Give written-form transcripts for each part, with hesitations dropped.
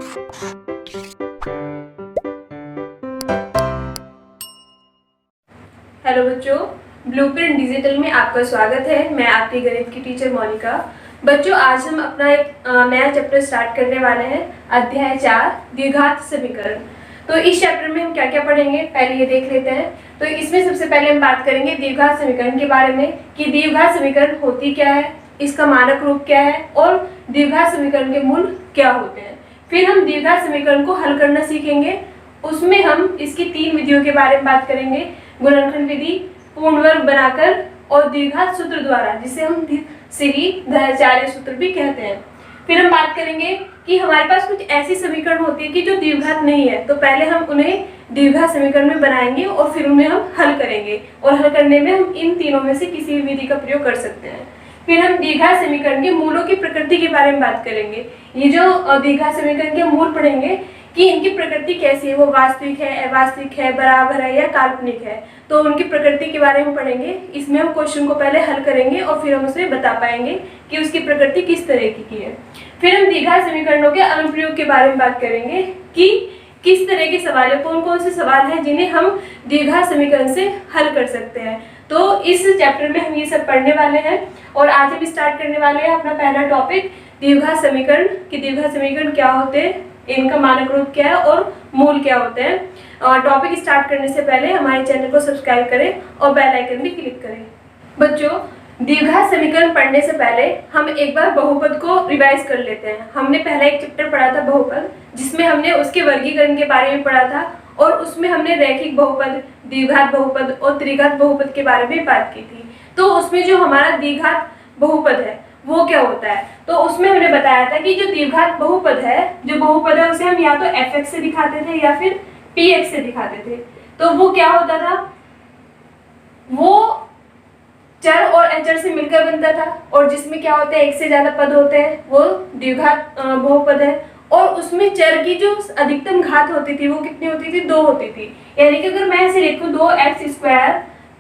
Hello बच्चों, blueprint digital में आपका स्वागत है। मैं आपकी गणित की टीचर मोनिका। बच्चों, आज हम अपना एक नया चैप्टर स्टार्ट करने वाले हैं, अध्याय 4 द्विघात समीकरण। तो इस चैप्टर में हम क्या क्या पढ़ेंगे पहले ये देख लेते हैं। तो इसमें सबसे पहले हम बात करेंगे द्विघात समीकरण के बारे में कि द्विघात समीकरण होती क्या है, इसका मानक रूप क्या है और द्विघात समीकरण के मूल क्या होते हैं। फिर हम द्विघात समीकरण को हल करना सीखेंगे। उसमें हम इसकी 3 विधियों के बारे में बात करेंगे, गुणनखंड विधि, पूर्ण वर्ग बनाकर और द्विघात सूत्र द्वारा, जिसे हम श्रीधराचार्य सूत्र भी कहते हैं। फिर हम बात करेंगे कि हमारे पास कुछ ऐसी समीकरण होती है कि जो द्विघात नहीं है, तो पहले हम उन्हें द्विघात समीकरण में बनाएंगे और फिर उन्हें हम हल करेंगे, और हल करने में हम इन तीनों में से किसी भी विधि का प्रयोग कर सकते हैं। फिर हम द्विघात समीकरण के मूलों की प्रकृति के बारे में बात करेंगे। ये जो द्विघात समीकरण के मूल पढ़ेंगे कि इनकी प्रकृति कैसी है, वो वास्तविक है, अवास्तविक है, बराबर है या काल्पनिक है, तो उनकी प्रकृति के बारे में पढ़ेंगे। इसमें हम क्वेश्चन को पहले हल करेंगे और फिर हम उसे बता पाएंगे कि उसकी प्रकृति किस तरह की है। फिर हम द्विघात समीकरणों के अनुप्रयोग के बारे में बात करेंगे कि किस तरह के सवाल है, कौन कौन से सवाल हैं जिन्हें हम द्विघात समीकरण से हल कर सकते हैं। तो इस चैप्टर में हम ये सब पढ़ने वाले हैं और आज हम स्टार्ट करने वाले हैं अपना पहला टॉपिक, द्विघात समीकरण। कि द्विघात समीकरण क्या होते हैं, इनका मानक रूप क्या है और मूल क्या होते हैं। टॉपिक स्टार्ट करने से पहले हमारे चैनल को सब्सक्राइब करें और बेल आइकन भी क्लिक करें। बच्चों, द्विघात समीकरण पढ़ने से पहले हम एक बार बहुपद को रिवाइज कर लेते हैं। हमने पहला एक चैप्टर पढ़ा था बहुपद, जिसमें हमने उसके वर्गीकरण के बारे में पढ़ा था और उसमें हमने रैखिक बहुपद, द्विघात बहुपद और त्रिघात बहुपद के बारे में बात की थी। तो उसमें जो हमारा द्विघात बहुपद है वो क्या होता है, तो उसमें हमने बताया था कि जो द्विघात बहुपद है उसे हम या तो fx से दिखाते थे या फिर px से दिखाते थे। तो वो क्या होता था, वो चर और अचर से मिलकर बनता था, और जिसमें क्या होता है एक से ज्यादा पद होते हैं वो द्विघात बहुपद है। और उसमें चर की जो अधिकतम घात होती थी वो कितनी होती थी, 2 होती थी। यानी कि अगर मैं ऐसे लिखूं 2x²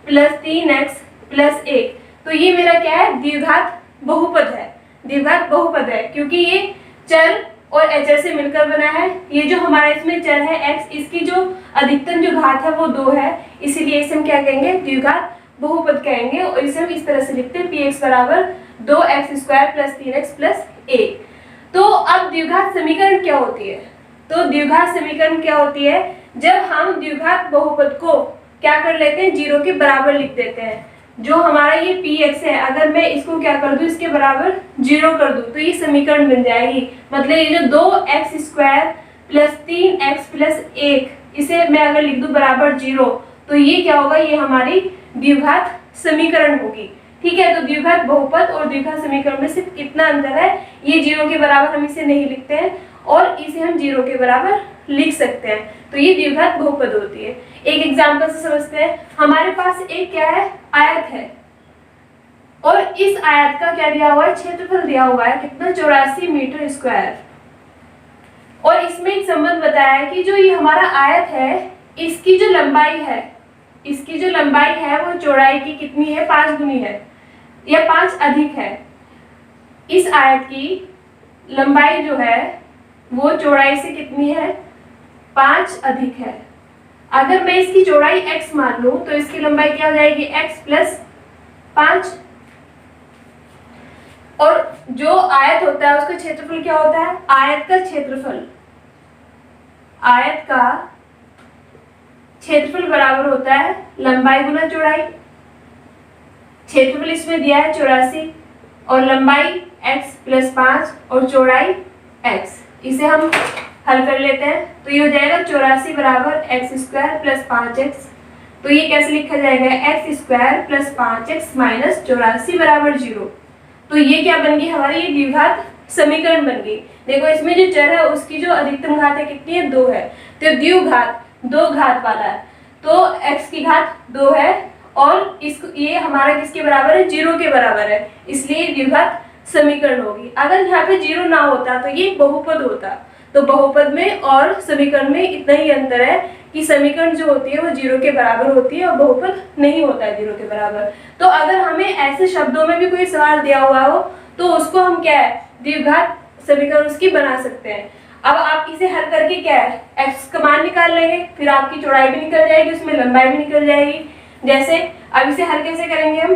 + 3x + 1, तो ये मेरा क्या है, द्विघात बहुपद है। द्विघात बहुपद है क्योंकि ये चर और अचर से मिलकर बना है। ये जो हमारा इसमें चर है x, इसकी जो अधिकतम जो घात है वो 2 है, इसीलिए इसे हम क्या कहेंगे, द्विघात बहुपद कहेंगे। और इसे हम इस तरह से लिखते हैं, px = 2x² + 3x + 1। तो अब द्विघात समीकरण क्या होती है, तो द्विघात समीकरण क्या होती है, जब हम द्विघात बहुपद को क्या कर लेते हैं, 0 के बराबर लिख देते हैं। जो हमारा ये px है, अगर मैं इसको क्या कर दूं, इसके बराबर 0 कर दूं, तो ये समीकरण बन जाएगी। मतलब ये जो 2x² + 3x + 1, इसे मैं अगर लिख दूं बराबर 0, तो ये क्या होगा, ये हमारी द्विघात समीकरण होगी। ठीक है, तो द्विघात बहुपद और द्विघात समीकरण में सिर्फ इतना अंतर है, ये 0 के बराबर हम इसे नहीं लिखते हैं और इसे हम 0 के बराबर लिख सकते हैं। तो ये द्विघात बहुपद होती है। एक एग्जांपल से समझते हैं। हमारे पास एक क्या है, आयत है, और इस आयत का क्या दिया हुआ है, क्षेत्रफल दिया हुआ है कितना, 84 मीटर स्क्वायर। और इसमें एक संबंध बताया है कि जो ये हमारा आयत है, इसकी जो लंबाई है वो चौड़ाई की कितनी है, 5 गुनी है या 5 अधिक है। इस आयत की लंबाई जो है वो चौड़ाई से कितनी है, 5 अधिक है। अगर मैं इसकी चौड़ाई x मान लूं तो इसकी लंबाई क्या हो जाएगी, x + 5। और जो आयत होता है उसका क्षेत्रफल क्या होता है, आयत का क्षेत्रफल बराबर होता है लंबाई गुना चौड़ाई। क्षेत्रफल इसमें दिया है 84 और लंबाई x + 5 और चौड़ाई x। इसे हम हल कर लेते हैं, तो ये हो जाएगा 84 = x² + 5x। तो ये कैसे लिखा जाएगा, x² + 5x - 84 = 0। तो ये क्या बन गई हमारी, ये द्विघात समीकरण बन गई। देखो इसमें जो चर है उसकी जो अधिकतम घात है कितनी है, 2 है। तो द्विघात 2 घात वाला है, तो x की घात 2 है और ये हमारा किसके बराबर है, 0 के बराबर है, इसलिए द्विघात समीकरण होगी। अगर यहाँ पे 0 ना होता तो ये बहुपद होता। तो बहुपद में और समीकरण में इतना ही अंतर है कि समीकरण जो होती है वो 0 के बराबर होती है और बहुपद नहीं होता है 0 के बराबर। तो अगर हमें ऐसे शब्दों में भी कोई सवाल दिया हुआ हो तो उसको हम क्या है, द्विघात समीकरण उसकी बना सकते हैं। अब आप इसे हल करके क्या है, x का मान निकाल लेंगे, फिर आपकी चौड़ाई भी निकल जाएगी, उसमें लंबाई भी निकल जाएगी। जैसे अब इसे हल कैसे करेंगे हम,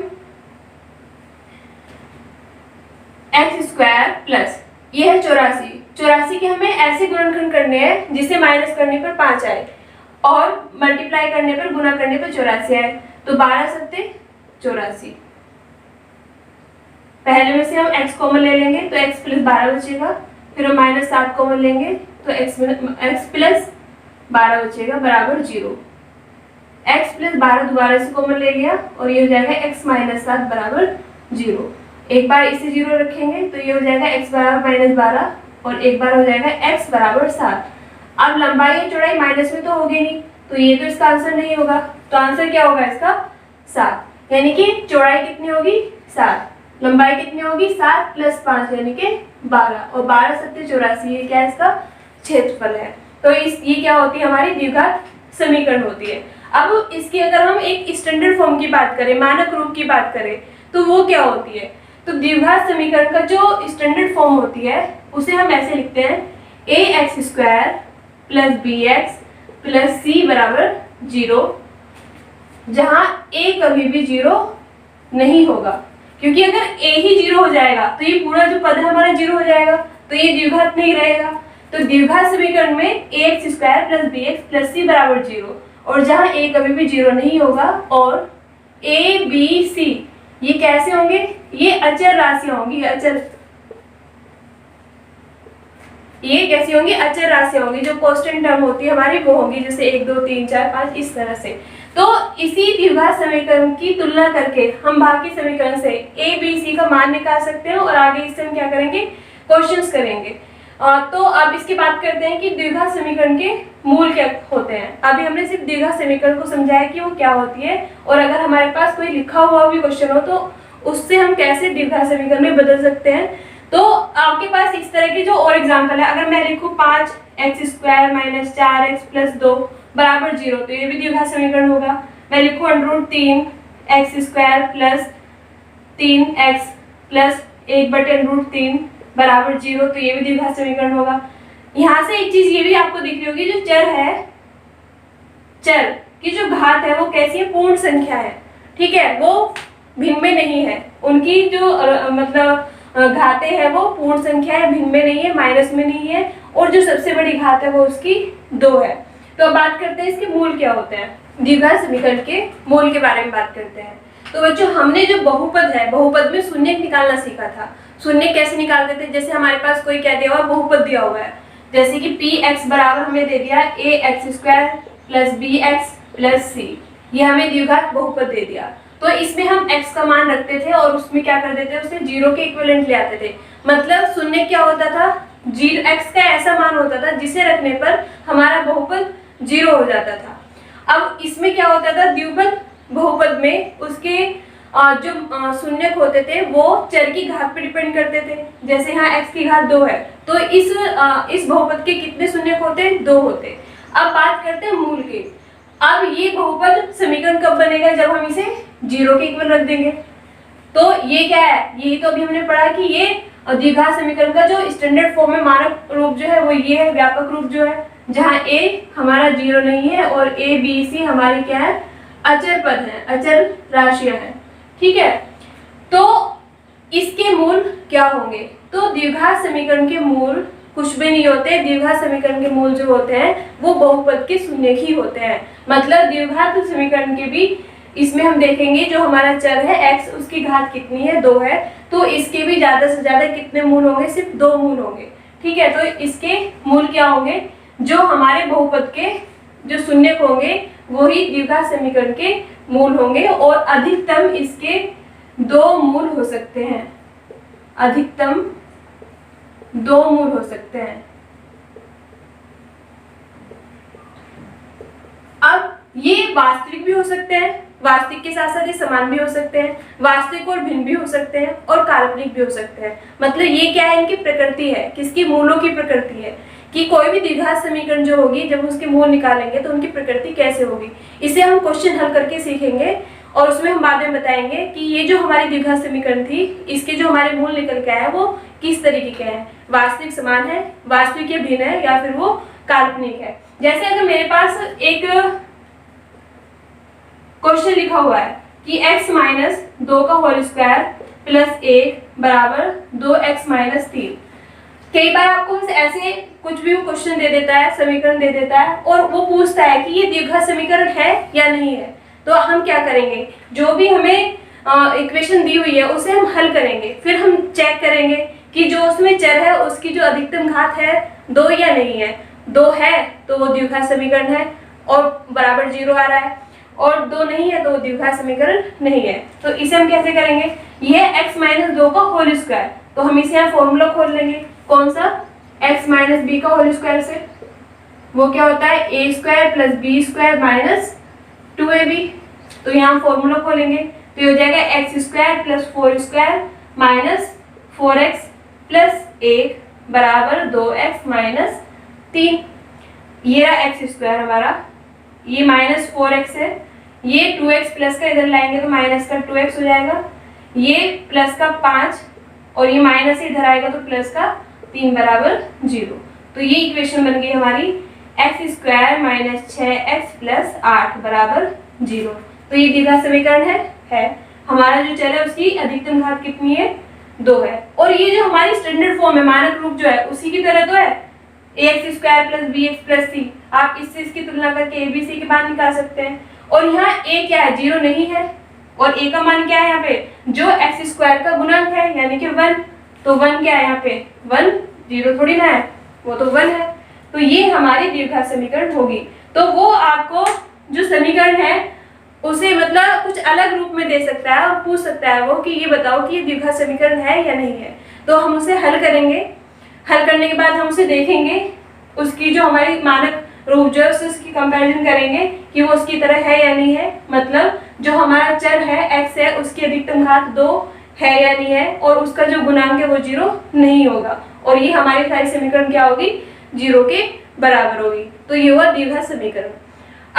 एक्स स्क्वायर प्लस ये है 84 के हमें ऐसे गुणनखंड करने हैं जिसे माइनस करने पर 5 आए और मल्टीप्लाई करने पर, गुना करने पर 84 आए। तो 12 सत्ते 84। पहले में से हम x कॉमन ले लेंगे तो x प्लस 12 बचेगा, फिर हम माइनस 7 कॉमन लेंगे तो x प्लस 12 बचेगा बराबर 0। x प्लस 12 दोबारा से कॉमन ले लिया और ये हो जाएगा x माइनस 7 बराबर 0। एक बार इसे 0 रखेंगे तो ये हो जाएगा x बराबर माइनस 12 और एक बार हो जाएगा x बराबर 7। अब लंबाई और चौड़ाई माइनस में तो होगी नहीं, तो ये तो इसका आंसर नहीं होगा। तो आंसर क्या होगा इसका 7, यानी कि चौड़ाई कितनी होगी 7, लंबाई कितनी होगी 7 प्लस 5 यानी कि 12 और 12 सत्ते 84, ये क्या है इसका क्षेत्रफल है। तो ये क्या होती है हमारी द्विघात समीकरण होती है। अब इसकी अगर हम एक स्टैंडर्ड फॉर्म की बात करें, मानक रूप की बात करें, तो वो क्या होती है, तो द्विघात समीकरण का जो स्टैंडर्ड फॉर्म होती है उसे हम ऐसे लिखते हैं ax square plus bx plus c बराबर 0, जहां a कभी भी 0 नहीं होगा, क्योंकि अगर a ही 0 हो जाएगा तो ये पूरा जो पद है हमारा 0 हो जाएगा, तो ये द्विघात नहीं रहेगा। तो द्विघात समीकरण में ax square plus bx plus c बराबर 0, और जहां a कभी भी 0 नहीं होगा और a b c ये कैसे होंगे, ये अचर राशियां होंगी, ये कैसी होंगी, अचर राशियां होंगी, जो कांस्टेंट टर्म होती है हमारी वो होंगी, जैसे 1 2 3 4 5 इस तरह से। तो इसी द्विघात समीकरण की तुलना करके हम बाकी समीकरण से a b c का मान निकाल सकते हैं और आगे इससे हम क्या करेंगे, क्वेश्चंस करेंगे। तो अब इसकी बात करते हैं कि द्विघात समीकरण के मूल क्या होते हैं। अभी हमने सिर्फ द्विघात समीकरण को समझाया कि वो क्या होती है, और अगर हमारे पास कोई लिखा हुआ भी क्वेश्चन हो तो उससे हम कैसे द्विघात समीकरण में बदल सकते हैं। तो आपके पास इस तरह के जो और एग्जाम्पल है, अगर मैं लिखूं 5x square minus 4x plus 2 बराबर 0, तो ये भी द्विघात समीकरण होगा। मैं लिखूं √3x square plus 3x plus 1/√3 बराबर 0, तो ये भी द्विघात समीकरण होगा। यहाँ से एक चीज ये भी आपको दिख रही होगी, जो चर है, चर की जो घात है वो कैसी है, पूर्ण संख्या है, ठीक है, वो भिन्न में नहीं है, उनकी जो मतलब घातें हैं वो पूर्ण संख्या है, भिन्न में नहीं है, माइनस में नहीं है, और जो सबसे बड़ी घात है वो उसकी 2 है। तो अब बात करते हैं इसके मूल क्या होते हैं, द्विघात समीकरण के मूल के बारे में बात करते हैं। तो बच्चों हमने जो बहुपद है, बहुपद में शून्य निकालना सीखा था। शून्य कैसे निकालते थे, जैसे हमारे पास कोई क्या दिया हुआ, बहुपद दिया हुआ है, जैसे कि px बराबर हमें दे दिया ax square plus bx plus c, ये हमें द्विघात बहुपद दे दिया। तो इसमें हम x का मान रखते थे और उसमें क्या कर देते थे, उसे 0 के इक्विवेलेंट ले आते थे। मतलब शून्य क्या होता था, x का ऐसा मान होता था जिसे रखने पर हमारा बहुपद 0 हो जाता था। अब इसमें क्या होता था, द्विपद बहुपद में उसके जो शून्यक होते थे वो चर की घात पर डिपेंड करते थे। जैसे यहाँ x की घात 2 है तो इस बहुपद के कितने शून्यक होते, 2 होते। अब बात करते हैं मूल की। अब ये बहुपद समीकरण कब बनेगा, जब हम इसे 0 के इक्वल रख देंगे। तो ये क्या है, यही तो अभी हमने पढ़ा कि ये द्विघात समीकरण का जो स्टैंडर्ड फॉर्म में मानक रूप जो है वो ये है, व्यापक रूप जो है, जहाँ a हमारा 0 नहीं है और a b c हमारी क्या है, अचर पद है, अचर राशियां हैं, ठीक है। तो इसके मूल क्या होंगे, तो द्विघात समीकरण के मूल कुछ भी नहीं होते। द्विघात समीकरण के मूल जो होते हैं वो बहुपद के शून्यक ही होते हैं। मतलब द्विघात समीकरण के भी इसमें हम देखेंगे जो हमारा चर है x, उसकी घात कितनी है, 2 है, तो इसके भी ज्यादा से ज्यादा कितने मूल होंगे, सिर्फ 2 मूल होंगे, ठीक है। तो इसके मूल क्या होंगे, जो हमारे बहुपद के जो शून्यक होंगे वही द्विघात समीकरण के मूल होंगे, और अधिकतम इसके 2 मूल हो सकते हैं, अधिकतम 2 मूल हो सकते हैं। अब ये वास्तविक भी हो सकते हैं, वास्तविक के साथ साथ ये समान भी हो सकते हैं, वास्तविक और भिन्न भी हो सकते हैं, और काल्पनिक भी हो सकते हैं। मतलब ये क्या है, इनकी प्रकृति है, किसकी, मूलों की प्रकृति है, कि कोई भी द्विघात समीकरण जो होगी जब उसके मूल निकालेंगे तो उनकी प्रकृति कैसे होगी। इसे हम क्वेश्चन हल करके सीखेंगे और उसमें हम बाद में बताएंगे कि ये जो हमारी द्विघात समीकरण थी इसके जो हमारे मूल निकल के आए वो किस तरीके के हैं, वास्तविक समान है, वास्तविक या भिन्न है, या फिर वो काल्पनिक है। जैसे अगर मेरे पास एक क्वेश्चन लिखा हुआ है कि x माइनस 2 का होल स्क्वायर प्लस 1 बराबर 2x माइनस 3। कई बार आपको ऐसे कुछ भी क्वेश्चन दे देता है, समीकरण दे देता है, और वो पूछता है कि ये द्विघात समीकरण है या नहीं है। तो हम क्या करेंगे, जो भी हमें इक्वेशन दी हुई है उसे हम हल करेंगे, फिर हम चेक करेंगे कि जो उसमें चर है उसकी जो अधिकतम घात है 2 या नहीं है। 2 है तो वो द्विघात समीकरण है और बराबर 0 आ रहा है, और 2 नहीं है तो वो द्विघात समीकरण नहीं है। तो इसे हम कैसे करेंगे, यह x माइनस 2 का होल स्क्वायर, तो हम इसे यहाँ फॉर्मूला खोल लेंगे। कौन सा, x माइनस बी का होल स्क्वायर से, वो क्या होता है a square plus B square minus 2ab। तो यहाँ फॉर्मूला खोलेंगे तो ये हो जाएगा x square plus 4 square minus 4x plus 1 बराबर 2x माइनस 3। ये रहा x स्क्वायर हमारा, ये माइनस 4x है, ये 2x प्लस का इधर लाएंगे तो माइनस का 2x हो जाएगा, ये प्लस का 5 और ये माइनस इधर आएगा तो प्लस का 3 बराबर 0। तो ये इक्वेशन बन गई हमारी x square minus 6x plus 8 बराबर 0। तो ये द्विघात समीकरण है। हमारा जो चर है उसकी अधिकतम घात कितनी है, 2 है। और ये जो हमारी स्टैंडर्ड फॉर्म है, मानक रूप जो है उसी की तरह तो है, ax square plus bx plus c। आप इससे इसकी तुलना करके a b c के मान निकाल सकते हैं। और यहाँ a क्या है, 0 नहीं है, और a का मान क्या है यहाँ पे, जो x स्क्वायर का गुणांक है यानी कि 1। तो 1 क्या है यहाँ पे, 1, 0 थोड़ी ना है, वो तो 1 है। तो ये हमारी द्विघात समीकरण होगी। तो वो आपको जो समीकरण है उसे मतलब कुछ अलग रूप में दे सकता है और पूछ सकता है वो कि ये बताओ कि ये द्विघात समीकरण है या नहीं है। तो हम उसे हल करेंगे, हल करने के बाद हम उसे देखेंगे, उसकी जो हमारी मानक रूप जो है उससे उसकी कंपैरिजन करेंगे कि वो उसकी तरह है या नहीं है। मतलब जो हमारा चर है x है उसकी अधिकतम घात 2 है या नहीं है, और उसका जो गुणांक है वो 0 नहीं होगा, और ये हमारी सारी समीकरण क्या होगी, 0 के बराबर होगी। तो ये हुआ द्विघात समीकरण।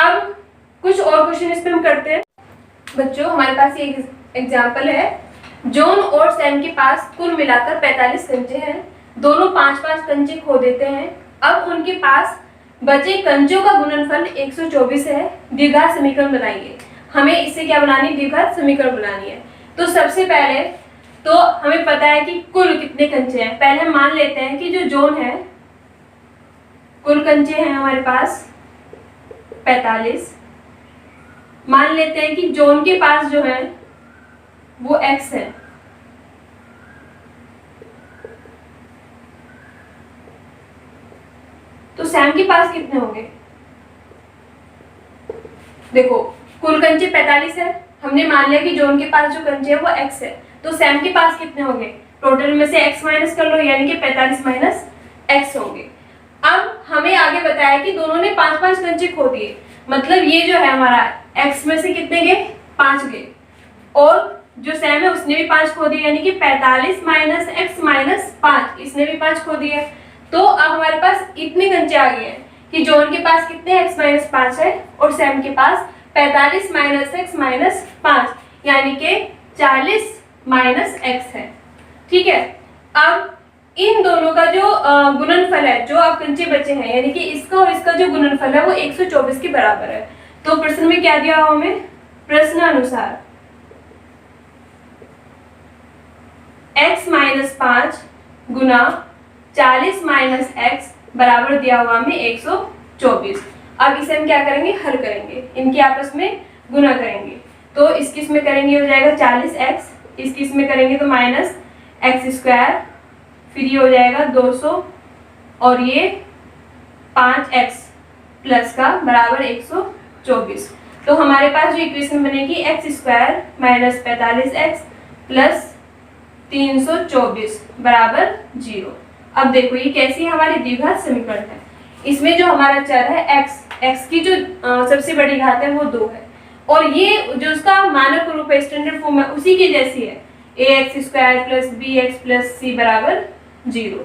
अब कुछ और क्वेश्चन इस पे हम करते हैं। बच्चों हमारे पास ये एग्जाम्पल है, जॉन और सैम के पास कुल मिलाकर 45 कंचे हैं, दोनों 5-5 कंचे खो देते हैं। अब उनके पास बचे कंचों का गुणनफल 124 है। द्विघात समीकरण बनाइए। हमें इससे क्या बनानी है, द्विघात समीकरण बनानी है। तो सबसे पहले तो हमें पता है कि कुल कितने कंचे हैं। पहले हम मान लेते हैं कि जो जॉन है, कुल कंचे हैं हमारे पास 45। मान लेते हैं कि जॉन के पास जो है वो x है, तो सैम के पास कितने होंगे। देखो कुल कंचे 45 है, हमने मान लिया कि जॉन के पास जो कंचे है वो x है, तो सैम के पास कितने होंगे, टोटल में से x माइनस कर लो यानी कि 45 माइनस x होंगे। अब हमें आगे बताया कि दोनों ने 5-5 कंचे खो दिए, मतलब ये जो है हमारा x में से कितने गए, 5 गए, और जो सैम है उसने भी 5 खो दिए यानी कि 45 माइनस x माइनस 5, इसने भी 5 खो दिए। तो अब हमारे पास इतने कंचे आ गए हैं कि जॉन के पास कितने x माइनस 5 है और सैम के पास 45 माइनस x माइनस 5 यानी कि 40 माइनस x है। ठीक है, अब इन दोनों का जो गुणनफल है, जो अब कंचे बचे हैं यानी कि इसका और इसका जो गुणनफल है वो 124 के बराबर है। तो प्रश्न में क्या दिया हुआ हमें, प्रश्न अनुसार x माइनस 5 गुना 40 माइनस x बराबर दिया हुआ हमें 124। अब इसे हम क्या करेंगे, हल करेंगे, इनके आपस में गुना करेंगे। तो इसकी इसमें करेंगे हो जाएगा 40x, इसकी इसमें करेंगे तो माइनस x स्क्वायर, फिर ये हो जाएगा 200 और ये 5x प्लस का बराबर 124। तो हमारे पास जो इक्वेशन बनेगी x square minus 45x plus 324 बराबर 0। अब देखो ये कैसी हमारी द्विघात समीकरण है। इसमें जो हमारा चर है x की जो सबसे बड़ी घात है वो 2 है, और ये जो उसका मानक रूप है, स्टैंडर्ड फॉर्म है, उसी की जैसी है, ax square plus bx plus c बराबर 0।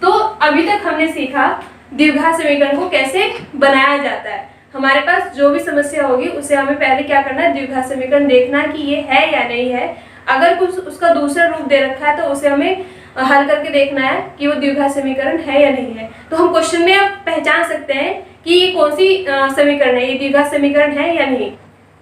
तो अभी तक हमने सीखा द्विघात समीकरण को कैसे बनाया जाता है। हमारे पास जो भी समस्या होगी उसे हमें पहले क्या करना है, द्विघात समीकरण देखना कि ये है या नहीं है। अगर कुछ उसका दूसरा रूप दे रखा है तो उसे हमें हल करके देखना है कि वो द्विघात समीकरण है या नहीं है। तो हम क्वेश्चन में अब पहचान सकते हैं कि ये कौन सी समीकरण है, ये द्विघात समीकरण है या नहीं।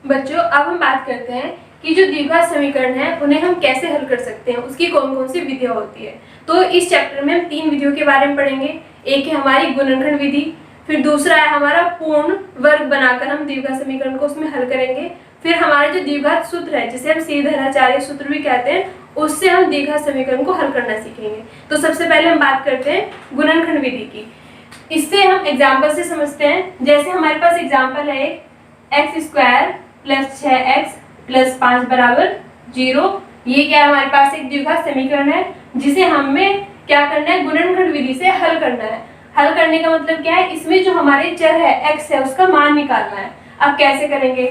बच्चों अब हम बात करते हैं कि जो द्विघात समीकरण है उन्हें हम कैसे हल कर सकते हैं, उसकी कौन कौन सी विधियां होती है। तो इस चैप्टर में हम 3 विधियों के बारे में पढ़ेंगे। एक है हमारी गुणनखंड विधि, फिर दूसरा है हमारा पूर्ण वर्ग बनाकर हम द्विघात समीकरण को उसमें हल करेंगे, फिर हमारे जो द्विघात सूत्र है जिसे हम श्रीधराचार्य सूत्र भी कहते हैं, उससे हम द्विघात समीकरण को हल करना सीखेंगे। तो सबसे पहले हम बात करते हैं गुणनखंड विधि की। इससे हम एग्जाम्पल से समझते हैं। जैसे हमारे पास एग्जाम्पल है x² + 6x + 5 = 0। ये क्या है, हमारे पास एक द्विघात समीकरण है जिसे हमें क्या करना है, गुणनखंड विधि से हल करना है। हल करने का मतलब क्या है, इसमें जो हमारे चर है x है उसका मान निकालना है। अब कैसे करेंगे,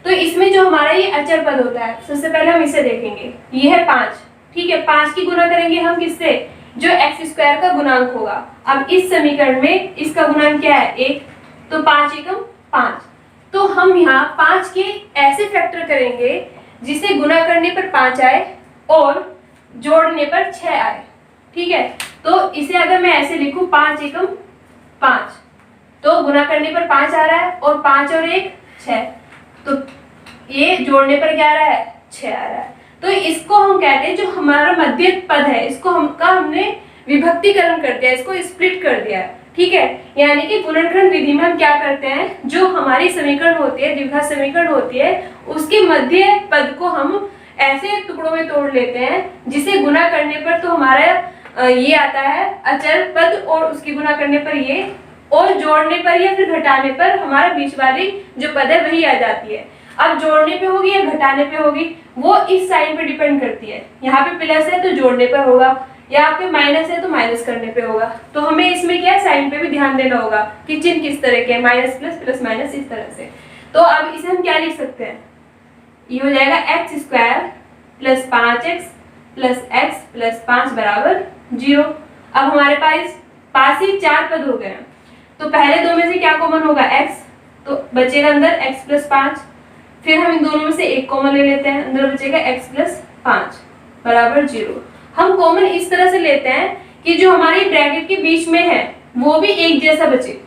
तो इसमें जो हमारा ये अचर पद होता है, सबसे पहले हम इसे देखेंगे। ये है 5, ठीक है। 5 की गुणा करेंगे हम किससे, जो x² का गुणांक होगा। अब इस समीकरण में इसका गुणांक क्या है, 1, तो 5 एकम 5। तो हम यहाँ 5 के ऐसे फैक्टर करेंगे जिसे गुणा करने पर 5 आए और जोड़ने पर 6 आए, ठीक है। तो इसे अगर मैं ऐसे लिखूं 5 एकम 5, तो गुणा करने पर 5 आ रहा है और 5 और 1 6, तो ये जोड़ने पर क्या आ रहा है, 6 आ रहा है। तो इसको हम कहते हैं जो हमारा मध्य पद है, इसको हमने विभक्तिकरण कर दिया, इसको स्प्लिट कर दिया है, ठीक है। यानी कि गुणनखंड विधि में हम क्या करते हैं, जो हमारी समीकरण होती है, द्विघात समीकरण होती है, उसके मध्य पद को हम ऐसे टुकड़ों में तोड़ लेते हैं जिसे गुणा करने पर तो हमारा ये आता है अचर पद, और उसकी गुणा करने पर ये, और जोड़ने पर या फिर घटाने पर हमारा बीच वाली जो पद है वही आ जाती है। अब जोड़ने पे होगी या घटाने पे होगी वो इस साइन पे डिपेंड करती है। यहाँ पे प्लस है तो जोड़ने पर होगा, यहाँ पे माइनस है तो माइनस करने पे होगा। तो हमें इसमें क्या है, साइन पे भी ध्यान देना होगा कि चिन्ह किस तरह के, माइनस प्लस प्लस माइनस, इस तरह से। तो अब इसे हम क्या लिख सकते हैं, ये हो जाएगा x² + 5x + x + 5 = 0। अब हमारे पास ही 4 पद हो गए हैं, तो पहले दो में से क्या कॉमन होगा, x, तो बचेगा अंदर x + 5। फिर हम इन दोनों में से एक कॉमन ले लेते हैं, अंदर बचेगा x + 5 = 0। हम कॉमन इस तरह से लेते हैं कि जो हमारे ब्रैकेट के बीच में है वो भी एक जैसा बचे,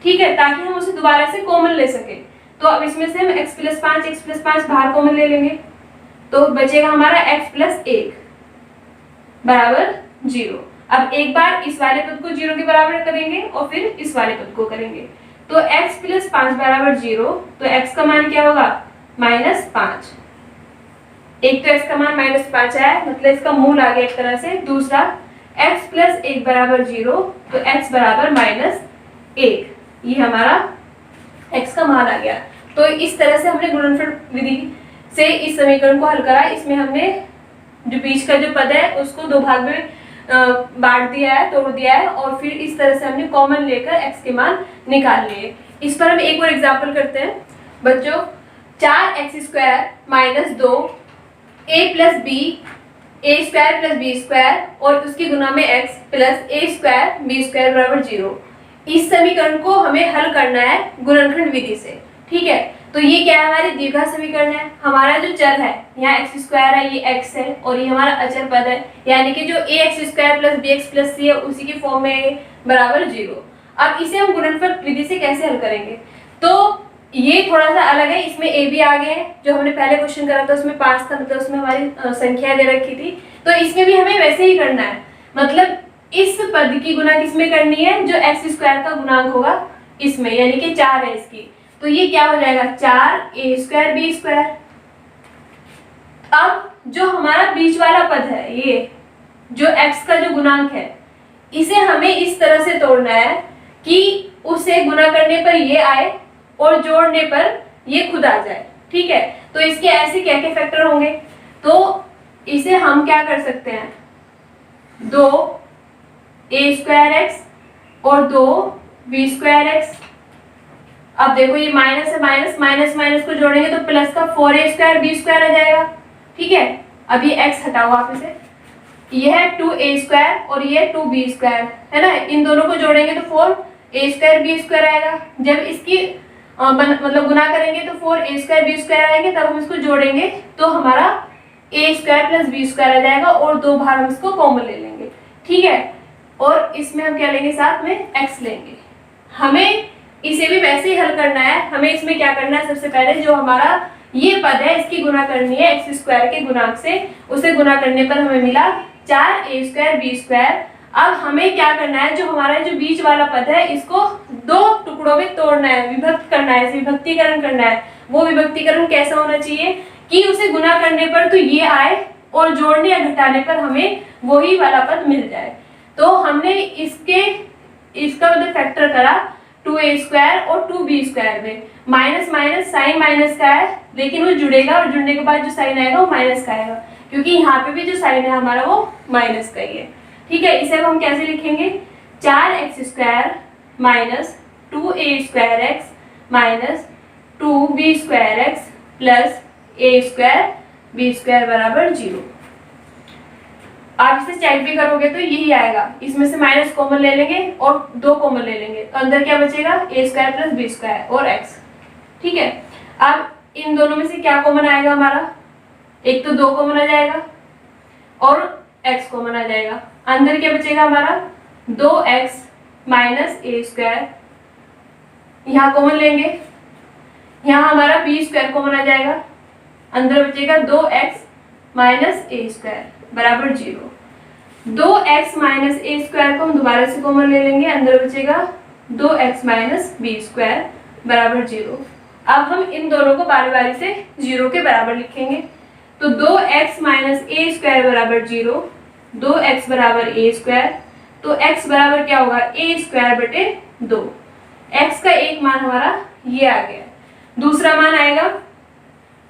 ठीक है, ताकि हम उसे दोबारा से कॉमन ले सके। तो अब इसमें से हम x + 5 बाहर कॉमन ले लेंगे, तो बचेगा हमारा x + 1 = 0। अब एक बार इस वाले पद को 0 के बराबर करेंगे और फिर इस वाले पद को करेंगे, तो x + 5 = 0। तो x का मान क्या होगा, -5। एक तो x का मान -5 आया, मतलब इसका मूल आ गया एक तरह से। दूसरा x + 1 = 0, तो x = -1, ये हमारा x का मान आ गया। तो इस तरह से हमने गुणनफल विधि से इस समीकरण को हल करा। इसमें हमने जो बीच का जो पद है उसको 2 भाग में बांट दिया है, तोड़ दिया है, और फिर इस तरह से हमने कॉमन लेकर x के मान निकाल लिए। इस पर हम एक और एग्जाम्पल करते हैं बच्चों। 4x² - 2 a + b, a² + b² और उसकी गुना में x + a² b² = 0। इस समीकरण को हमें हल करना है गुणनखंड विधि से, ठीक है। तो ये क्या है, हमारी द्विघात समीकरण है। हमारा जो चर है यहाँ x² है, ये x है, और ये हमारा अचर पद है, यानी कि जो ax² + bx + c है उसी की फॉर्म में बराबर 0। अब इसे हम गुणनफल विधि से कैसे हल करेंगे, तो ये थोड़ा सा अलग है। इसमें a भी आ गए हैं, जो हमने पहले क्वेश्चन करा था उसमें 5 था, मतलब उसमें हमारी संख्या दे रखी थी। तो इसमें भी हमें वैसे ही करना है, मतलब इस पद की गुना किसमें करनी है, जो x² का गुणांक होगा इसमें, यानी कि 4 है इसकी। तो ये क्या हो जाएगा, 4a² b²। अब जो हमारा बीच वाला पद है, ये जो x का जो गुणांक है, इसे हमें इस तरह से तोड़ना है कि उसे गुना करने पर ये आए और जोड़ने पर ये खुद आ जाए, ठीक है। तो इसके ऐसे क्या क्या फैक्टर होंगे, तो इसे हम क्या कर सकते हैं, 2a²x और 2b²x। अब देखो ये माइनस है, माइनस माइनस को जोड़ेंगे तो प्लस का 4a² b² आ जाएगा, ठीक है। अब ये x हटाओ आप इसे, ये है 2a² और ये 2b² है ना, इन दोनों को जोड़ेंगे तो 4a² b² आएगा। जब इसकी मतलब गुना करेंगे तो 4a² b² आएंगे, तब हम इसको जोड़ेंगे तो हमारा a² + b² आ जाएगा, और 2 बार हम इसको कॉमन ले लेंगे। ठीक है। और इसमें हम क्या लेंगे, साथ में x लेंगे। हमें इसे भी वैसे ही हल करना है। हमें इसमें क्या करना है, सबसे पहले जो हमारा ये पद है इसकी गुणा करनी है x स्क्वायर के गुणांक से। उसे गुणा करने पर हमें मिला 4a² b²। अब हमें क्या करना है, जो हमारा जो बीच वाला पद है इसको दो टुकड़ों में तोड़ना है, विभक्त करना है, विभक्तीकरण करना है। वो विभक्तीकरण कैसा होना चाहिए कि उसे गुणा करने पर तो ये आए और जोड़ने या घटाने पर हमें वही वाला पद मिल जाए। तो हमने इसका मतलब फैक्टर करा 2a² और 2b² में। माइनस माइनस साइन माइनस का है, लेकिन वो जुड़ेगा और जुड़ने के बाद जो साइन आएगा वो माइनस का आएगा, क्योंकि यहाँ पे भी जो साइन है हमारा वो माइनस का ही है। ठीक है, इसे अब हम कैसे लिखेंगे, 4x² minus 2a² minus 2b² plus a² b² बराबर 0। आप इसे चेक भी करोगे तो यही आएगा। इसमें से माइनस कॉमन ले लेंगे और 2 कॉमन ले लेंगे, तो अंदर क्या बचेगा, a² प्लस b² और x। ठीक है, अब इन दोनों में से क्या कॉमन आएगा हमारा, एक तो 2 कॉमन आ जाएगा और x कॉमन आ जाएगा। अंदर क्या बचेगा हमारा 2x माइनस a²। यहाँ कॉमन लेंगे, यहाँ हमारा b² कॉमन आ जाएगा। अंदर बचेगा 2x माइनस a² बराबर 0। 2x माइनस a² को हम दोबारा से कॉमन ले लेंगे, अंदर बचेगा 2x माइनस b² बराबर 0। अब हम इन दोनों को बारी बारी से 0 के बराबर लिखेंगे। तो 2x माइनस a² बराबर 0, 2x बराबर a²। तो x बराबर क्या होगा, a² बटे 2। x का एक मान हमारा ये आ गया। दूसरा मान आएगा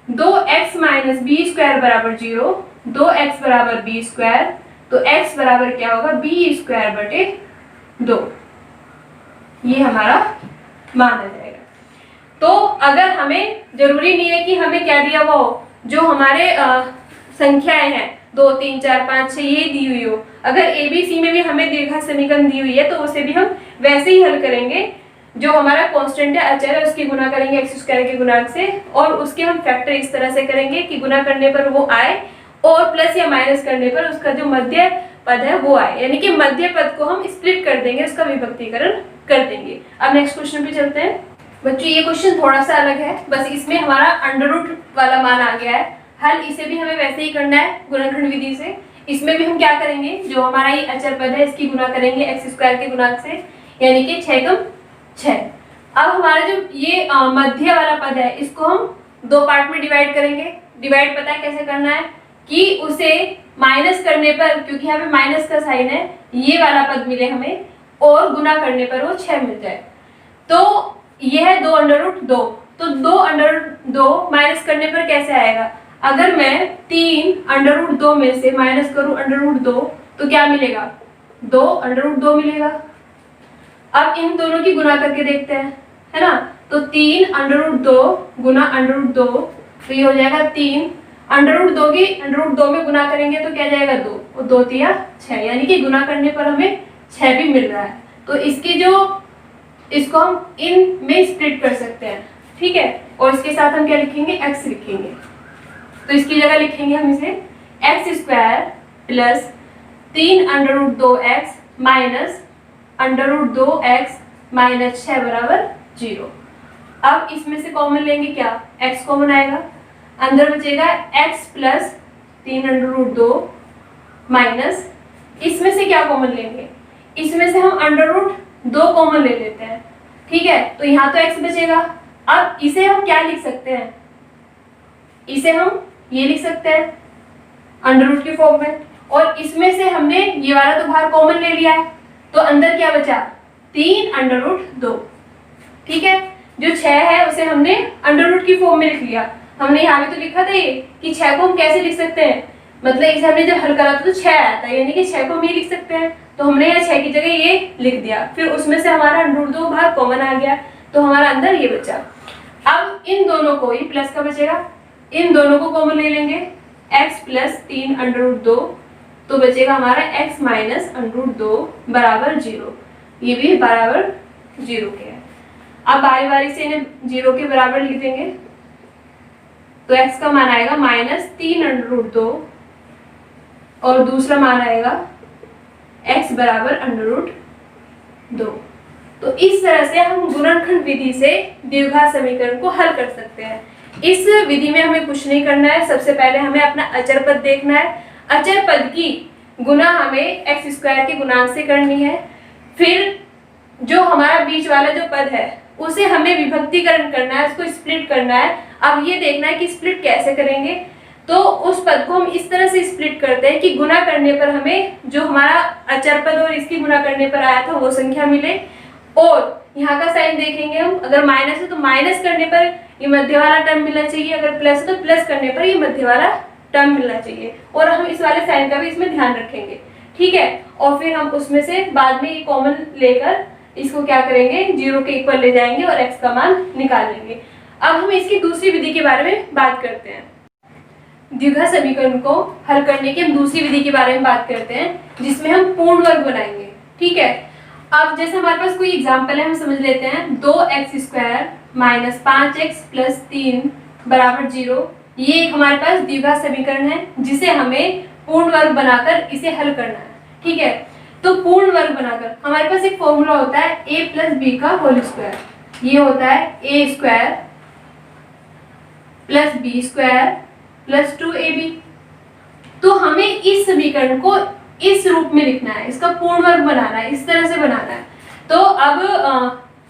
2x माइनस b² बराबर 0, 2x बराबर b²। तो x बराबर क्या होगा, b² बटे 2। ये हमारा मान आ जाएगा। तो अगर हमें जरूरी नहीं है कि हमें क्या दिया वो जो हमारे संख्याएं हैं 2 3 4 5 6 ये दी हुई हो, अगर ABC में भी हमें दीर्घा समीकरण दी हुई है तो उसे भी हम वैसे ही हल करेंगे। जो हमारा कांस्टेंट है, अचर है, उसकी गुणा करेंगे x² के गुणांक से, और उसके हम फैक्टर इस तरह से करेंगे कि गुणा करने पर वो आए और प्लस या माइनस करने पर उसका जो मध्य पद है वो आए, यानी कि मध्य पद को हम स्प्लिट कर देंगे, उसका विभक्तीकरण कर देंगे। अब नेक्स्ट क्वेश्चन पे चलते हैं। बच्चों ये क्वेश्चन थोड़ा सा अलग है, बस इसमें हमारा अंडर रूट वाला मान आ गया है। हल इसे भी हमें वैसे ही करना है गुणनखंड विधि से। इसमें भी हम क्या करेंगे, जो हमारा ये अचर पद है इसकी गुणा करेंगे x² के गुणांक से, यानी कि 6 × 6। अब हमारा जो ये मध्य वाला पद है इसको हम 2 पार्ट में डिवाइड करेंगे। डिवाइड पता है कैसे करना है कि उसे माइनस करने पर, क्योंकि यहाँ पे माइनस का साइन है, ये वाला पद मिले हमें और गुना करने पर वो 6 मिल जाए। तो ये है 2√2। तो 2√2 माइनस करने पर कैसे आएगा, अगर मैं 3√2 में से माइनस करूं √2 तो क्या मिलेगा, 2√2 मिलेगा। अब इन दोनों की गुणा करके देखते हैं, है ना। तो 3√2 गुना √2, तो ये हो जाएगा 3। √2 की √2 में गुना करेंगे तो क्या जाएगा 2, और 2 3 6, यानी कि गुना करने पर हमें 6 भी मिल रहा है। तो इसको हम इन में स्प्लिट कर सकते हैं, ठीक है। और इसके साथ हम क्या लिखेंगे, x लिखेंगे। तो इसकी जगह लिखेंगे हम इसे x² plus 3√2x minus √2x minus 6 बराबर 0। अब इसमें से कॉमन लेंगे, क्या x कॉमन आएगा, अंदर बचेगा x प्लस 3√2 माइनस, इसमें से क्या कॉमन लेंगे, इसमें से हम √2 कॉमन ले लेते हैं, ठीक है। तो यहाँ तो x बचेगा। अब इसे हम क्या लिख सकते हैं, इसे हम ये लिख सकते हैं अंडर के फॉर्म में, और इसमें से हमने ये वाला तो बाहर कॉमन ले लिया है, तो अंदर क्या बचा 3√2, ठीक है। जो 6 है उसे हमने अंडर की फॉर्म में लिख लिया। हमने यहाँ पे तो लिखा था ये कि 6 को हम कैसे लिख सकते हैं, मतलब इसे हमने जब हल करा था तो 6 आया था, यानी कि 6 को हम ये लिख सकते हैं। तो हमने यहाँ 6 की जगह ये लिख दिया, फिर उसमें से हमारा √2 बाहर कॉमन आ गया, तो हमारा अंदर ये बचा। अब इन दोनों को, ये प्लस का बचेगा, इन दोनों को कॉमन ले लेंगे, x प्लस 3√2, तो बचेगा हमारा x माइनस √2 बराबर 0। ये भी बराबर 0 के है। अब बारी बारी से इन्हें 0 के बराबर लिख देंगे, तो x का मान आएगा माइनस 3√2 और दूसरा मान आएगा x बराबर √2। तो इस तरह से हम गुणनखंड विधि से द्विघात समीकरण को हल कर सकते हैं। इस विधि में हमें कुछ नहीं करना है। सबसे पहले हमें अपना अचर पद देखना है। अचर पद की गुना हमें x स्क्वायर के गुणांक से करनी है। फिर जो हमारा बीच वाला जो पद है उसे हमें विभक्तिकरण करना है, उसको स्प्लिट करना है। अब ये देखना है कि स्प्लिट कैसे करेंगे। तो उस पद को हम इस तरह से स्प्लिट करते हैं कि गुना करने पर हमें जो हमारा अचर पद और इसकी गुना करने पर आया था वो संख्या मिले। और यहाँ का साइन देखेंगे हम, अगर माइनस है तो माइनस करने पर ये मध्य वाला टर्म मिलना चाहिए, अगर प्लस है तो प्लस करने पर ये मध्य वाला टर्म मिलना चाहिए। और हम इस वाले साइन का भी इसमें ध्यान रखेंगे, ठीक है। और फिर हम उसमें से बाद में ये कॉमन लेकर इसको क्या करेंगे, 0 के इक्वल ले जाएंगे और x का मान निकाल लेंगे। अब हम इसकी दूसरी विधि के बारे में बात करते हैं। द्विघात समीकरण को हल करने की हम दूसरी विधि के बारे में बात करते हैं, जिसमें हम पूर्ण वर्ग बनाएंगे, ठीक है। अब जैसे हमारे पास कोई एग्जांपल है, हम समझ लेते हैं। 2x square minus 5x plus 3 बराबर 0। ये एक हमारे पास द्विघात समीकरण है जिसे हमें पूर्ण वर्ग बनाकर इसे हल करना है, ठीक है। तो पूर्ण वर्ग बनाकर हमारे पास एक फॉर्मूला होता है a प्लस बी का होल स्क्वायर। ये होता है a square plus B square plus 2ab। तो हमें इस समीकरण को इस रूप में लिखना है, इसका पूर्ण वर्ग बनाना है, इस तरह से बनाना है। तो अब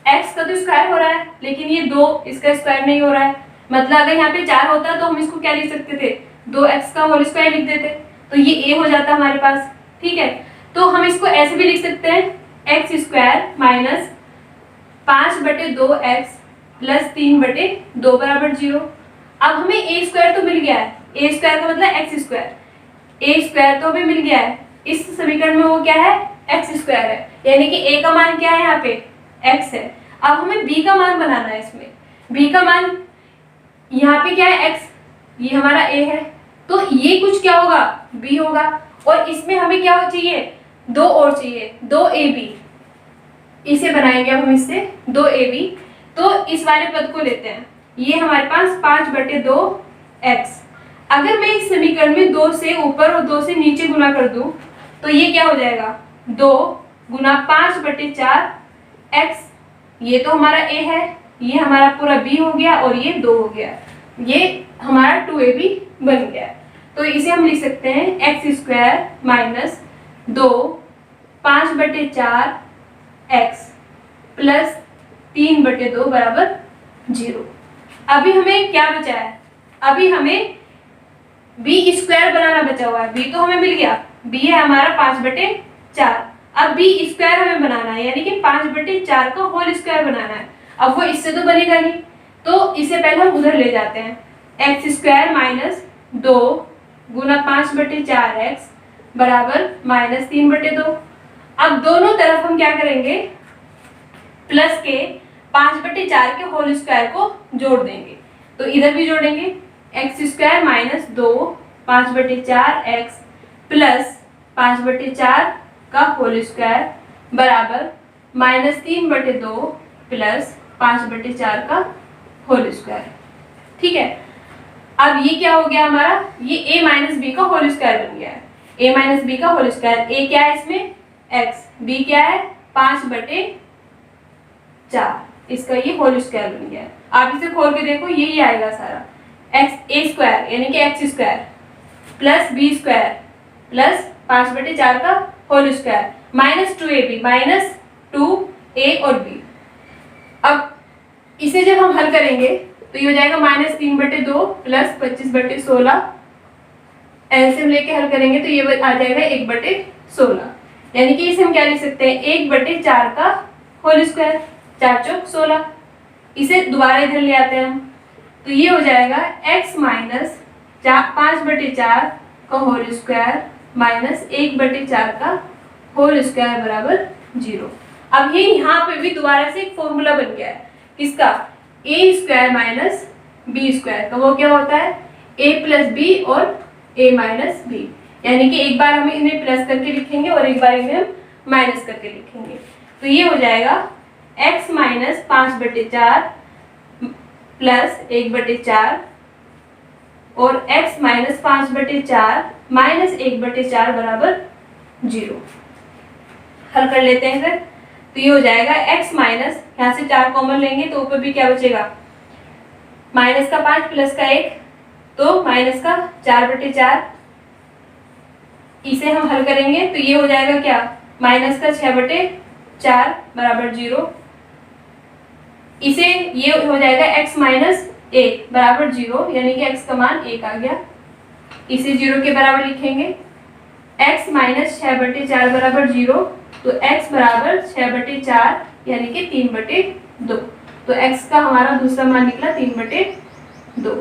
x का तो स्क्वायर हो रहा है, लेकिन ये 2 इसका स्क्वायर नहीं हो रहा है। मतलब अगर यहाँ पे 4 होता तो हम इसको क्या लिख सकते थे, 2x का होल स्क्वायर लिख देते, तो ये a हो जाता हमारे पास, ठीक है। तो हम इसको ऐसे भी लिख सकते हैं, x square minus 5/2x plus 3/2 बराबर 0। अब हमें a स्क्वायर तो मिल गया है, a स्क्वायर का मतलब x स्क्वायर, a स्क्वायर तो हमें मिल गया है। इस समीकरण में वो क्या है, x स्क्वायर है, यानी कि a का मान क्या है, यहाँ पे x है। अब हमें b का मान बनाना है। इसमें b का मान यहाँ पे क्या है, x, ये हमारा a है, तो ये कुछ क्या होगा, b होगा। और इसमें हमें क्या चाहिए, 2 और चाहिए, 2ab। इसे बनाएंगे अब हम इससे 2ab। तो इस वाले पद को लेते हैं, ये हमारे पास 5/2x। अगर मैं इस समीकरण में 2 से ऊपर और 2 से नीचे गुना कर दूं तो ये क्या हो जाएगा, 2 गुना 5/4x। ये तो हमारा a है, ये हमारा पूरा b हो गया और ये 2 हो गया, ये हमारा 2ab बन गया। तो इसे हम लिख सकते हैं x square minus 2 5/4x plus 3/2 बराबर 0। अभी हमें क्या बचा है, अभी हमें b स्क्वायर बनाना बचा हुआ है। b तो हमें मिल गया, b है हमारा 5/4। अब b स्क्वायर हमें बनाना है, यानी कि 5/4 का होल स्क्वायर बनाना है। अब वो इससे तो बनेगा नहीं, तो इसे पहले हम उधर ले जाते हैं। x स्क्वायर माइनस 2 गुना 5/4x बराबर माइनस 3/2। अब दोनों तरफ हम क्या करेंगे, प्लस के 5/4 के होल स्क्वायर को जोड़ देंगे। तो इधर भी जोड़ेंगे, x square minus 2 5/4x plus 5/4 का होल स्क्वायर बराबर माइनस 3/2 प्लस 5/4 का होल स्क्वायर, ठीक है। अब ये क्या हो गया हमारा, ये a माइनस बी का होल स्क्वायर बन गया है। a माइनस बी का होल स्क्वायर, a क्या है इसमें x, b क्या है 5/4, इसका ये होल स्क्वायर बन गया है। आप इसे खोल के देखो, यही आएगा सारा। x a स्क्वायर यानी कि x square plus b square plus 5/4 का whole square minus 2ab minus 2a और b। अब इसे जब हम हल करेंगे तो ये हो जाएगा माइनस 3/2 प्लस 25/16। एलसीएम लेके हल करेंगे तो ये आ जाएगा 1/16, यानी कि इसे हम क्या लिख सकते हैं, 1/4 का होल स्क्वायर, 4 चौक 16। इसे दोबारा इधर ले आते हैं हम, तो ये हो जाएगा x माइनस 5/4 का होल स्क्वायर माइनस 1/4 का होल स्क्वायर बराबर 0। अब ये यहाँ पे भी दोबारा से एक फॉर्मूला बन गया है, किसका, a square minus b square का। वो क्या होता है, a प्लस b और a माइनस b, यानी कि एक बार हम इन्हें प्लस करके लिखेंगे और एक बार इन्हें हम माइनस करके लिखेंगे। तो ये हो जाएगा x माइनस 5/4 प्लस 1/4 और x माइनस 5/4 माइनस 1/4 बराबर 0। हल कर लेते हैं फिर। तो ये हो जाएगा x माइनस, यहाँ से 4 कॉमन लेंगे तो ऊपर भी क्या बचेगा, माइनस का 5 प्लस का 1, तो माइनस का 4/4। इसे हम हल करेंगे तो ये हो जाएगा क्या, माइनस का 6/4 बराबर 0। इसे ये हो जाएगा x माइनस 1 बराबर 0, यानी कि x का मान 1 आ गया। इसे 0 के बराबर लिखेंगे। x माइनस 6/4 बराबर 0, तो x बराबर 6/4 यानी कि 3/2। तो x का हमारा दूसरा मान निकला 3/2।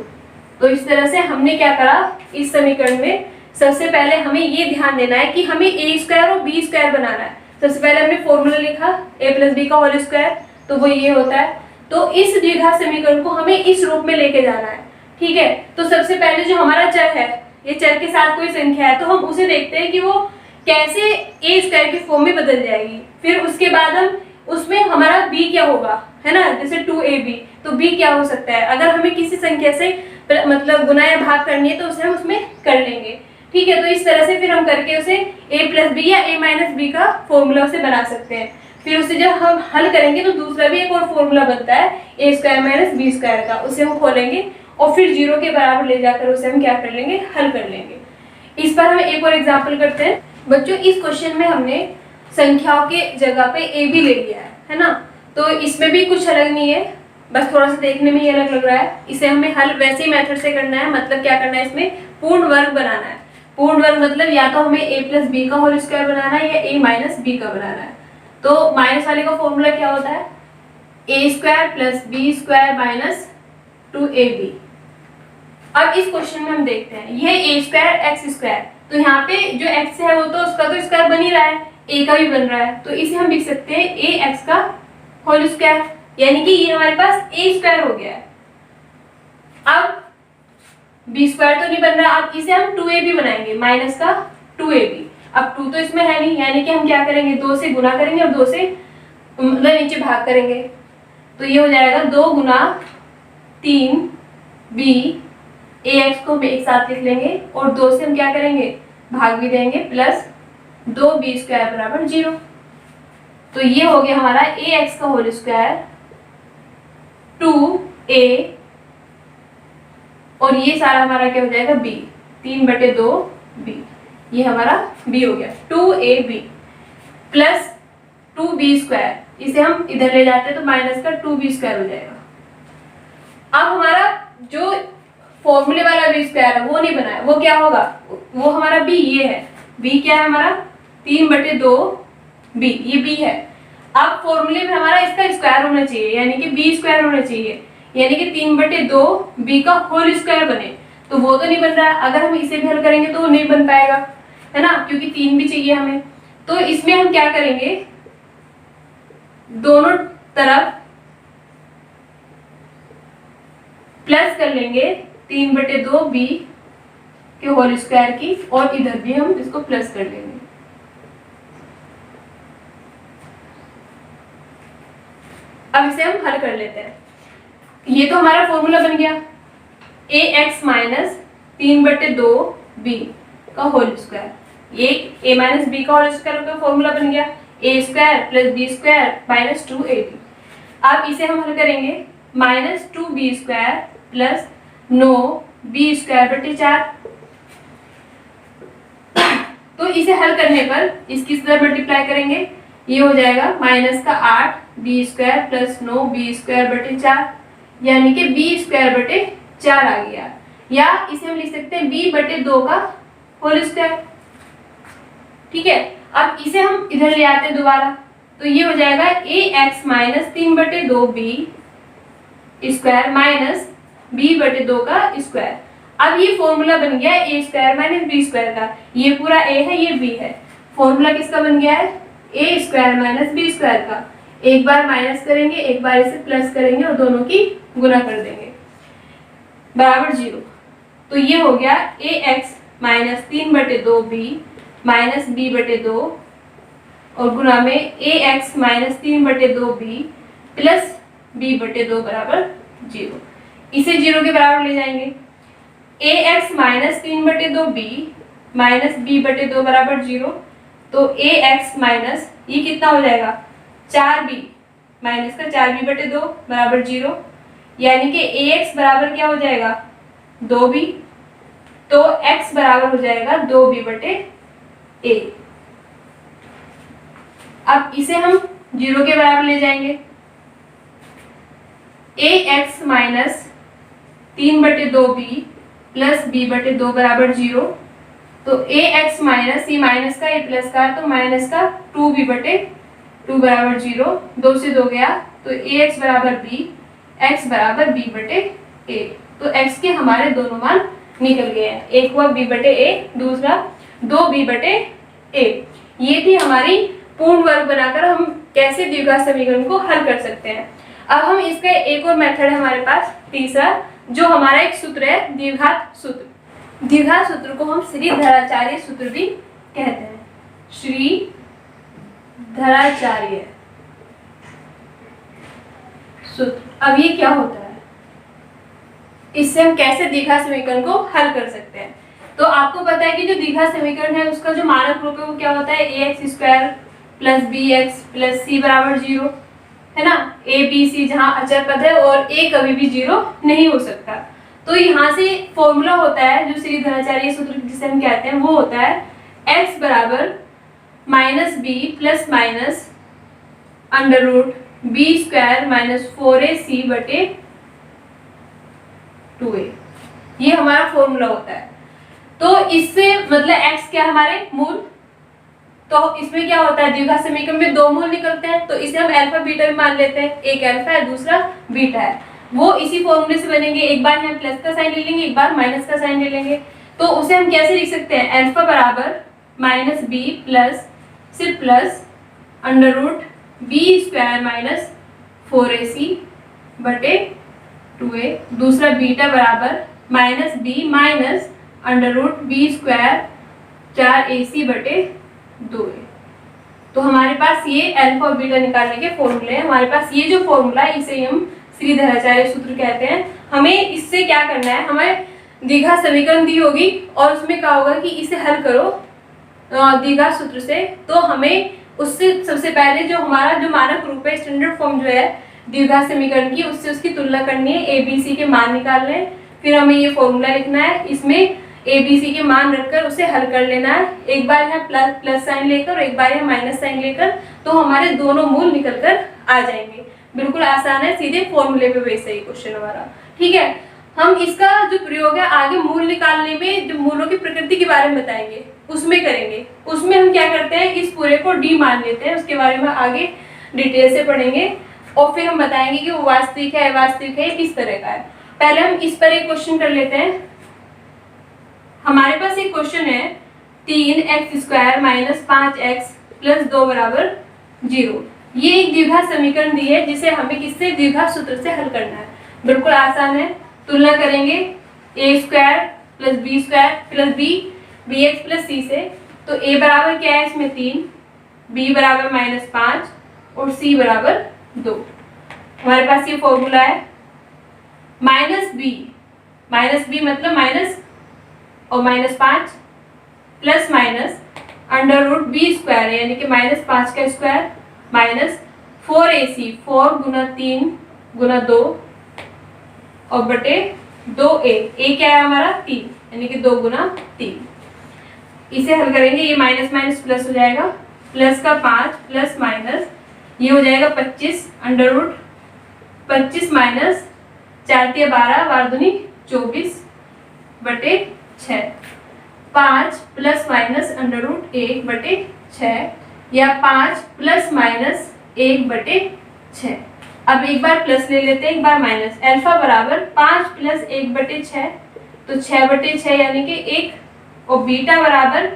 तो इस तरह से हमने क्या करा, इस समीकरण में सबसे पहले हमें ये ध्यान देना है कि हमें a स्क्वायर और b स्क्वायर बनाना है। सबसे पहले हमने फॉर्मूला लिखा a प्लस बी का होल स्क्वायर, तो वो ये होता है। तो इस द्विघात समीकरण को हमें इस रूप में लेके जाना है, ठीक है। तो सबसे पहले जो हमारा चर है, ये चर के साथ कोई संख्या है तो हम उसे देखते हैं कि वो कैसे a स्क्वायर के फॉर्म में बदल जाएगी। फिर उसके बाद हम उसमें हमारा b क्या होगा, है ना, जैसे 2ab, तो b क्या हो सकता है। अगर हमें किसी संख्या से मतलब गुना या भाग करनी है तो उसे हम उसमें कर लेंगे, ठीक है। तो इस तरह से फिर हम करके उसे a प्लस बी या a माइनस बी का फॉर्मूला से बना सकते हैं। फिर उसे जब हम हल करेंगे तो दूसरा भी एक और फॉर्मूला बनता है a square minus B square का, उसे हम खोलेंगे और फिर 0 के बराबर ले जाकर उसे हम क्या कर लेंगे, हल कर लेंगे। इस पर हम एक और एग्जाम्पल करते हैं। बच्चों इस क्वेश्चन में हमने संख्याओं के जगह पे a भी ले लिया है ना। तो इसमें भी कुछ अलग नहीं है, बस थोड़ा सा देखने में ही अलग लग रहा है। इसे हमें हल वैसे ही मेथड से करना है, मतलब क्या करना है, इसमें पूर्ण वर्ग बनाना है। पूर्ण वर्ग मतलब या तो हमें a प्लस बी का होल स्क्वायर बनाना है या a माइनस बी का बनाना है। तो माइनस वाले का फॉर्मूला क्या होता है, a square plus B square minus 2ab। अब इस क्वेश्चन में हम देखते हैं, यह a स्क्वायर एक्स स्क्वायर, तो यहाँ पे जो x है वो तो उसका तो स्क्वायर बन ही रहा है, a का भी बन रहा है, तो इसे हम लिख सकते हैं ax का होल स्क्वायर, यानी कि ये हमारे पास a स्क्वायर हो गया है। अब b स्क्वायर तो नहीं बन रहा, अब इसे हम 2ab बनाएंगे, माइनस का 2ab। अब 2 तो इसमें है नहीं, यानी कि हम क्या करेंगे, 2 से गुना करेंगे और 2 से मतलब नीचे भाग करेंगे। तो ये हो जाएगा 2 गुना 3b, ax को हम एक साथ लिख लेंगे और 2 से हम क्या करेंगे, भाग भी देंगे, प्लस 2b स्क्वायर बराबर 0। तो ये हो गया हमारा ax का होल स्क्वायर 2a, और ये सारा हमारा क्या हो जाएगा, b, 3/2b, ये हमारा b हो गया 2ab प्लस 2b स्क्वायर, इसे हम इधर ले जाते हैं तो माइनस का 2b स्क्वायर हो जाएगा। अब हमारा जो फॉर्मूले वाला b स्क्वायर है वो नहीं बना है, वो क्या होगा, वो हमारा b ये है, b क्या है हमारा 3/2b, ये b है। अब फॉर्मूले में हमारा इसका स्क्वायर होना चाहिए, यानी कि b स्क्वायर होना चाहिए, यानी कि 3/2b का होल स्क्वायर बने, तो वो तो नहीं बन रहा है। अगर हम इसे भी हल करेंगे तो वो नहीं बन पाएगा, है ना, क्योंकि 3 भी चाहिए हमें। तो इसमें हम क्या करेंगे, दोनों तरफ प्लस कर लेंगे 3/2b के होल स्क्वायर की, और इधर भी हम इसको प्लस कर लेंगे। अब इसे हम हल कर लेते हैं। ये तो हमारा फॉर्मूला बन गया ax माइनस 3/2b का होल स्क्वायर, ये a माइनस बी का होल स्क्वायर का फॉर्मूला बन गया a square plus b square minus 2ab। अब इसे हम हल करेंगे, minus 2b square plus 9b square 4। तो इसे हल करने पर इसकी तरह मल्टीप्लाई करेंगे, ये हो जाएगा माइनस का 8b square plus 9b square 4, यानी कि b स्क्वायर 4 आ गया। या इसे हम लिख सकते हैं b/2 का होल स्क्वायर, ठीक है। अब इसे हम इधर ले आते हैं दोबारा, तो ये हो जाएगा ax minus 3/2b square minus b/2 का स्क्वायर। अब ये फॉर्मूला बन गया a square minus b square का, ये पूरा a है ये b है, फॉर्मूला किसका बन गया है, a square minus b square का। एक बार माइनस करेंगे, एक बार इसे प्लस करेंगे और दोनों की गुना कर देंगे बराबर 0। तो ये हो गया ax minus 3/2b minus b/2 और गुना में ax minus 3/2b plus b/2 बराबर 0। इसे 0 के बराबर ले जाएंगे, ax minus 3/2b minus b/2 बराबर 0। तो ax माइनस ये कितना हो जाएगा 4b माइनस का 4b/2 बराबर 0, यानी कि ax बराबर क्या हो जाएगा 2b, तो x बराबर हो जाएगा 2b/a। अब इसे हम 0 के बराबर ले जाएंगे, ax minus 3/2b plus b/2 बराबर 0, तो ax माइनस, ये माइनस का ये प्लस का, तो माइनस का 2b/2 बराबर 0, 2 से 2 गया, तो ax बराबर b, x बराबर b/a। तो x के हमारे दोनों मान निकल गए हैं, एक हुआ b/a, दूसरा 2b/a। ये थी हमारी पूर्ण वर्ग बनाकर हम कैसे द्विघात समीकरण को हल कर सकते हैं। अब हम इसका एक और मेथड है हमारे पास तीसरा, जो हमारा एक सूत्र है द्विघात सूत्र। द्विघात सूत्र को हम श्रीधराचार्य सूत्र भी कहते हैं, श्रीधराचार्य सूत्र। अब ये क्या होता है, इससे हम कैसे द्विघात समीकरण को हल कर सकते हैं। तो आपको पता है कि जो द्विघात समीकरण है उसका जो मानक रूप है वो क्या होता है, ax² plus bx plus c बराबर 0, है ना। a b c जहाँ अचर पद है और a कभी भी 0 नहीं हो सकता। तो यहाँ से फॉर्मूला होता है जो श्रीधराचार्य सूत्र जिसे हम कहते हैं, वो होता है x बराबर -b plus minus √b² minus 4ac/2a। ये हमारा फॉर्मूला होता है। तो इससे मतलब x क्या हमारे मूल, तो इसमें क्या होता है द्विघात समीकरण में दो मूल निकलते हैं, तो इसे हम अल्फा बीटा भी मान लेते हैं, एक अल्फा है दूसरा बीटा है, वो इसी फॉर्मूले से बनेंगे। एक बार यहाँ प्लस का साइन ले लेंगे, एक बार माइनस का साइन ले लेंगे। तो उसे हम कैसे लिख सकते हैं, अल्फा बराबर -b प्लस सिर्फ प्लस √b² माइनस 4ac/2a, दूसरा बीटा बराबर -b माइनस √b² 4ac/2a। तो हमारे पास ये अल्फा और बीटा निकालने के फॉर्मूले हैं। हमारे पास ये जो फॉर्मूला है इसे हम श्रीधराचार्य सूत्र कहते हैं। हमें इससे क्या करना है, हमें द्विघात समीकरण दी होगी और उसमें क्या होगा कि इसे हल करो द्विघात सूत्र से, तो हमें उससे सबसे पहले जो हमारा जो मानक रूप है, स्टैंडर्ड फॉर्म जो है द्विघात समीकरण की, उससे उसकी तुलना करनी है, a b c के मान निकालने हैं, फिर हमें ये फॉर्मूला लिखना है, इसमें a b c के मान रखकर उसे हल कर लेना है। एक बार यहाँ प्लस साइन लेकर और एक बार यहाँ माइनस साइन लेकर, तो हमारे दोनों मूल निकल कर आ जाएंगे। बिल्कुल आसान है, सीधे फॉर्मूले पे बेस है ये क्वेश्चन हमारा। ठीक है, हम इसका जो प्रयोग है आगे मूल निकालने में, जो मूलों की प्रकृति के बारे में बताएंगे उसमें करेंगे। उसमें हम क्या करते हैं, इस पूरे को d मान लेते हैं, उसके बारे में आगे डिटेल से पढ़ेंगे और फिर हम बताएंगे कि वो वास्तविक है अवास्तविक है, किस तरह का है। पहले हम इस पर एक क्वेश्चन कर लेते हैं। हमारे पास एक क्वेश्चन है 3x² माइनस 5x प्लस 2 बराबर 0। ये एक द्विघात समीकरण दी है जिसे हमें किससे, द्विघात सूत्र से हल करना है। बिल्कुल आसान है, तुलना करेंगे a² plus b² plus bx plus c से। तो a बराबर क्या है इसमें 3, b बराबर -5 और c बराबर 2। हमारे पास ये फॉर्मूला है -b मतलब माइनस और -5 प्लस माइनस √b² यानी कि -5 का स्क्वायर माइनस 4ac 4 गुना 3 गुना 2 और बटे 2a। a क्या है हमारा 3 यानी कि 2 गुना 3। इसे हल करेंगे, ये माइनस माइनस प्लस हो जाएगा, प्लस का 5 प्लस माइनस ये हो जाएगा 25 √25 माइनस 4 × 12 12 दूनी 24 बटे 6। 5 प्लस माइनस √1/6 या 5 प्लस माइनस 1/6। अब एक बार प्लस ले लेते हैं, एक बार माइनस। अल्फा बराबर 5 प्लस 1/6 तो 6/6 यानी कि 1 और बीटा बराबर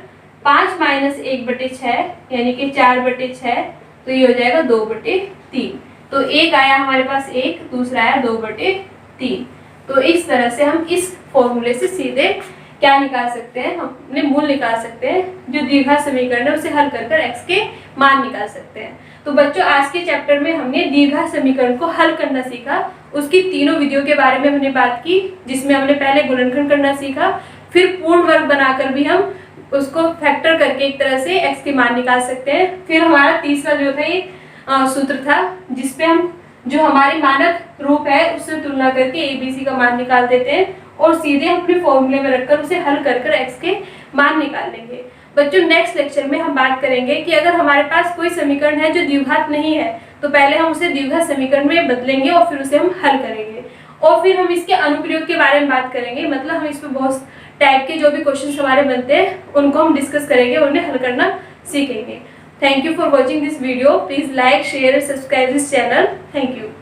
5 माइनस 1/6 यानी कि 4/6, तो ये हो जाएगा 2/3। तो एक आया हमारे पास 1, दूसरा आया 2/3। तो इस तरह से हम इस फॉर्मूले से सीधे क्या निकाल सकते हैं, हम अपने मूल निकाल सकते हैं, जो द्विघात समीकरण है उसे हल कर x के मान निकाल सकते हैं। तो बच्चों आज के चैप्टर में हमने द्विघात समीकरण को हल करना सीखा। उसकी तीनों विधियों के बारे में हमने बात की, जिसमें हमने पहले गुणनखंड करना सीखा, फिर पूर्ण वर्ग बनाकर भी हम उसको फैक्टर करके एक तरह से x की मान निकाल सकते हैं। फिर हमारा तीसरा जो था ये सूत्र था, जिसपे हम जो हमारे मानक रूप है उससे तुलना करके ABC का मान निकाल देते हैं और सीधे अपने फॉर्मूले में रखकर उसे हल कर कर x के मान निकाल लेंगे। बच्चों नेक्स्ट लेक्चर में हम बात करेंगे कि अगर हमारे पास कोई समीकरण है जो द्विघात नहीं है तो पहले हम उसे द्विघात समीकरण में बदलेंगे और फिर उसे हम हल करेंगे, और फिर हम इसके अनुप्रयोग के बारे में बात करेंगे। मतलब हम इस पे बहुत टाइप के जो भी क्वेश्चंस हमारे बनते हैं उनको हम डिस्कस करेंगे और उन्हें हल करना सीखेंगे। Thank you for watching this video. Please like, share and subscribe this channel. Thank you.